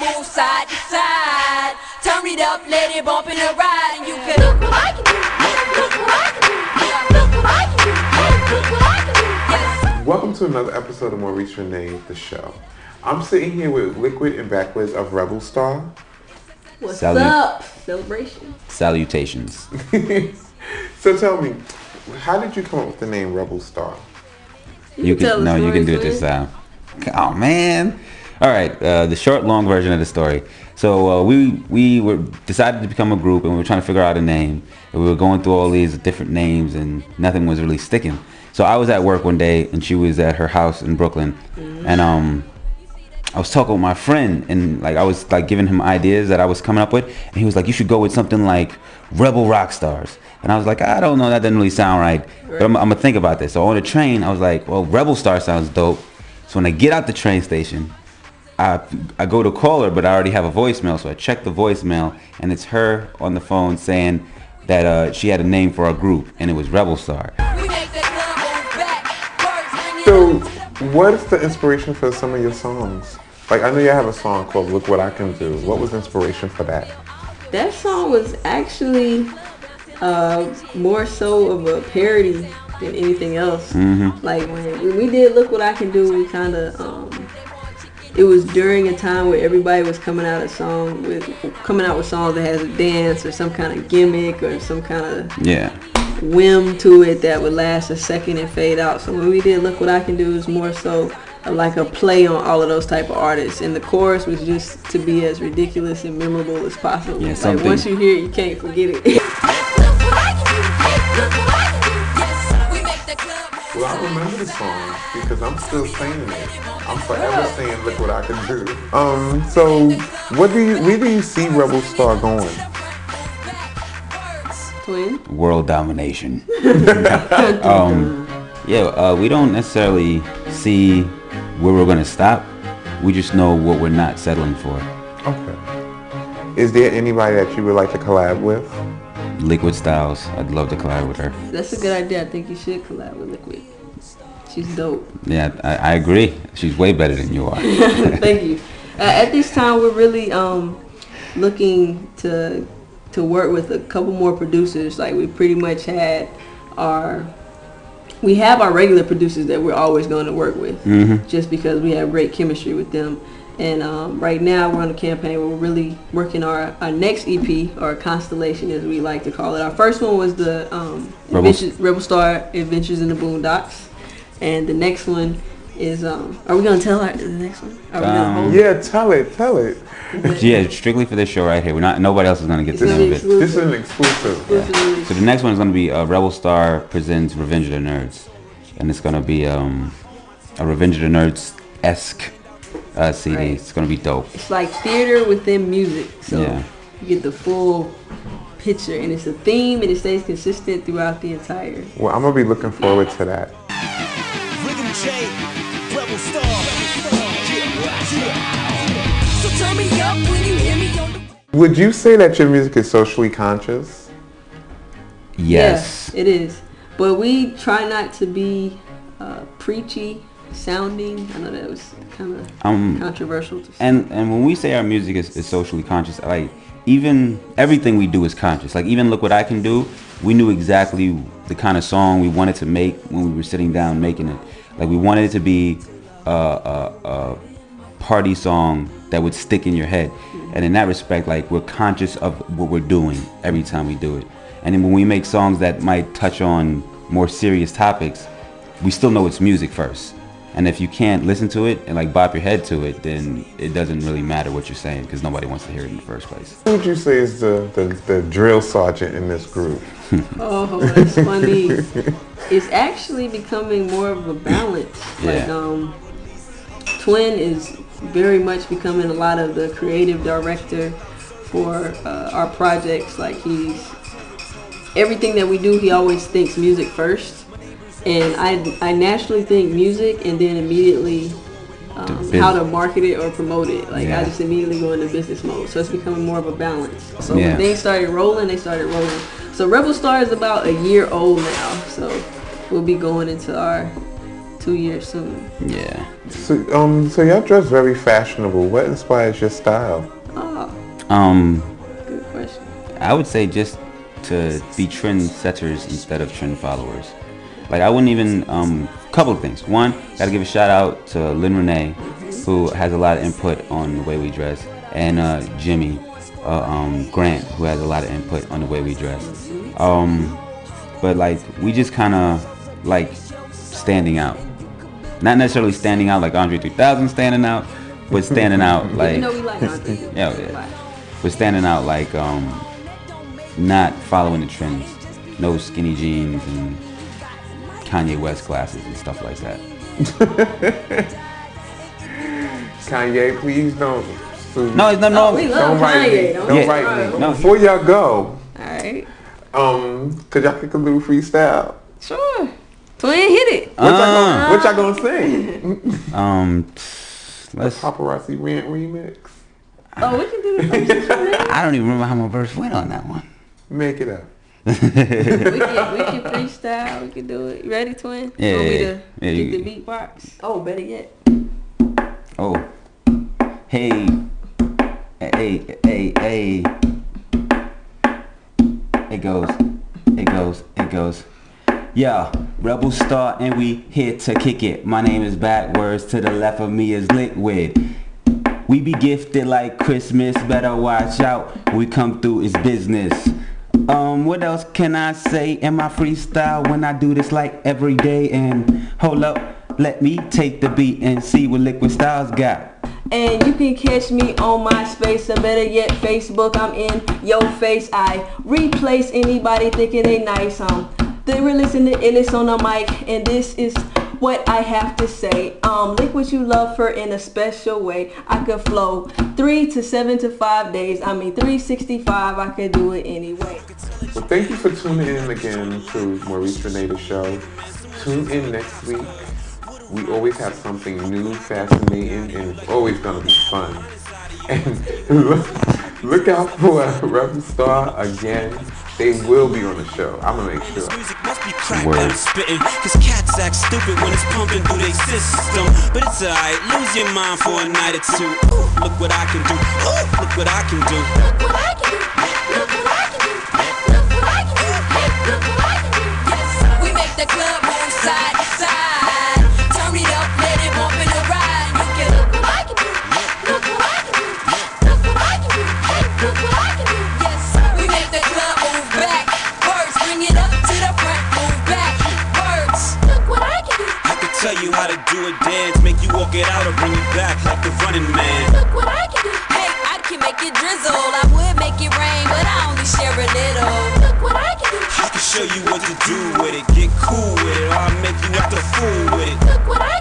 move side to side. Turn it up, let it bump in the ride, and you can look what I can do. Look what I can do. Look what I can do. Look what I can do. Yes. Welcome to another episode of Maurice Runea, the show. I'm sitting here with Likwid and Backwordz of Rebel Starr. What's up? Celebration. Salutations. So tell me, how did you come up with the name Rebel Starr? You can do it this time. Oh man! All right, the short, long version of the story. So we were decided to become a group, and we were trying to figure out a name. And we were going through all these different names, and nothing was really sticking. So I was at work one day, and she was at her house in Brooklyn, and I was talking with my friend, and like I was like giving him ideas that I was coming up with, and he was like, "You should go with something like Rebel Rock Stars." And I was like, "I don't know, that doesn't really sound right, but I'm gonna think about this." So on the train, I was like, "Well, Rebel Starr sounds dope." So when I get out the train station, I go to call her, but I already have a voicemail. So I check the voicemail, and it's her on the phone saying that she had a name for our group, and it was Rebel Starr. So what's the inspiration for some of your songs? Like, I know you have a song called Look What I Can Do. What was the inspiration for that? That song was actually more so of a parody than anything else. Like when we did Look What I Can Do, we kind of it was during a time where everybody was coming out with songs that has a dance or some kind of gimmick or some kind of whim to it that would last a second and fade out. So when we did Look What I Can Do, it was more so like a play on all of those type of artists, and the chorus was just to be as ridiculous and memorable as possible. Yeah, like once you hear it, you can't forget it. Well, I remember the song because I'm still singing it. I'm forever saying Look What I Can Do. So where do you see Rebel Starr going? Twin? World domination. We don't necessarily see where we're gonna stop. We just know what we're not settling for. Okay. Is there anybody that you would like to collab with? Liquid Styles. I'd love to collab with her. That's a good idea. I think you should collab with Liquid. She's dope. Yeah, I agree. She's way better than you are. Thank you. At this time, we're really looking to work with a couple more producers. Like we pretty much had we have our regular producers that we're always going to work with, just because we have great chemistry with them. And right now we're on a campaign where we're really working our next EP, or Constellation as we like to call it. Our first one was the Rebel Starr Adventures in the Boondocks, and the next one is are we gonna tell the next one? Are we gonna hold it? Tell it. Yeah, strictly for this show right here. Nobody else is gonna get to know it. This is an exclusive. Yeah. So the next one is gonna be Rebel Starr presents Revenge of the Nerds, and it's gonna be a Revenge of the Nerds-esque CD. Right. It's gonna be dope. It's like theater within music, so you get the full picture, and it's a theme, and it stays consistent throughout the entire. Well, I'm gonna be looking forward to that. Rebel Starr. So turn me up when you hear me on the... Would you say that your music is socially conscious? Yes. Yeah, it is. But we try not to be preachy sounding. I know that was kind of controversial to say. And when we say our music is socially conscious, like even everything we do is conscious. Like even Look What I Can Do, we knew exactly the kind of song we wanted to make when we were sitting down making it. Like we wanted it to be a party song that would stick in your head. And in that respect, like we're conscious of what we're doing every time we do it. And then when we make songs that might touch on more serious topics, we still know it's music first. And if you can't listen to it and like bop your head to it, then it doesn't really matter what you're saying, because nobody wants to hear it in the first place. Who would you say is the drill sergeant in this group? Oh, that's funny. It's actually becoming more of a balance. Yeah. Like Twin is very much becoming a lot of the creative director for our projects. Like everything that we do, he always thinks music first. And I naturally think music, and then immediately how to market it or promote it. Like I just immediately go into business mode. So it's becoming more of a balance. So when things started rolling, they started rolling. So Rebel Starr is about a year old now. So we'll be going into our 2 years soon. Yeah. So y'all dress very fashionable. What inspires your style? Good question. I would say just to be trendsetters instead of trend followers. Like I wouldn't even couple of things. One, gotta give a shout out to Lynn Renee, who has a lot of input on the way we dress, and Jimmy Grant, who has a lot of input on the way we dress. But like we just kind of like standing out. Not necessarily standing out like Andre 3000 standing out, but standing out like. You know we like Andre. Yeah. But standing out like not following the trends. No skinny jeans and Kanye West glasses and stuff like that. Kanye, please don't. No, it's no. We love Don't write Kanye. me. Don't write me. No. Before y'all go, Alright. could y'all kick a little freestyle? Sure. Twin, hit it. What y'all gonna sing? Let's. Paparazzi Rant remix. Oh, we can do the verses from there. I don't even remember how my verse went on that one. Make it up. We can freestyle. We can do it. You ready, Twin? Yeah. Want me to Yeah, get you- the beatbox? Oh, better yet. Oh. Hey. Hey. It goes. Yeah, Rebel Starr and we here to kick it. My name is Backwordz, to the left of me is Likwid. We be gifted like Christmas, better watch out. When we come through it's business. What else can I say in my freestyle when I do this like every day? And hold up, let me take the beat and see what Liquid Styles got. And you can catch me on MySpace, or better yet, Facebook. I'm in your face. I replace anybody thinking they nice. The realest and the illest on the mic, and this is what I have to say. Liquid you love her in a special way. I could flow 3 to 7 to 5 days. 365. I could do it anyway. Well, thank you for tuning in again to Maurice Runea's show. Tune in next week. We always have something new, fascinating, and it's always going to be fun. And look out for Rebel Starr again. They will be on the show. I'm going to make sure. Music must be cracked and spitting, cause cats act stupid when it's pumping through their system. But it's alright, lose your mind for a night or two. Ooh, look what I can do. Ooh, look what I can do. Look what I can do. Look what I can do. Look what I can do. Hey, look what I can do. Yes, we make the club move side to side. Turn it up, let it bump in the ride. You can look what I can do. Look what I can do. Look what I can do. Hey, look what I can do. Yes, we make the club move back. Words, bring it up to the front. Move back. Words, look what I can do. I can tell you how to do a dance, make you walk it out or bring it back like the running man. Look what I can do. Hey, I can make it drizzle. I would make it rain, but I only share a little. Look what I can do. I can show you what to do with it, get cool with it, or I'll make you act a fool with it. Look what I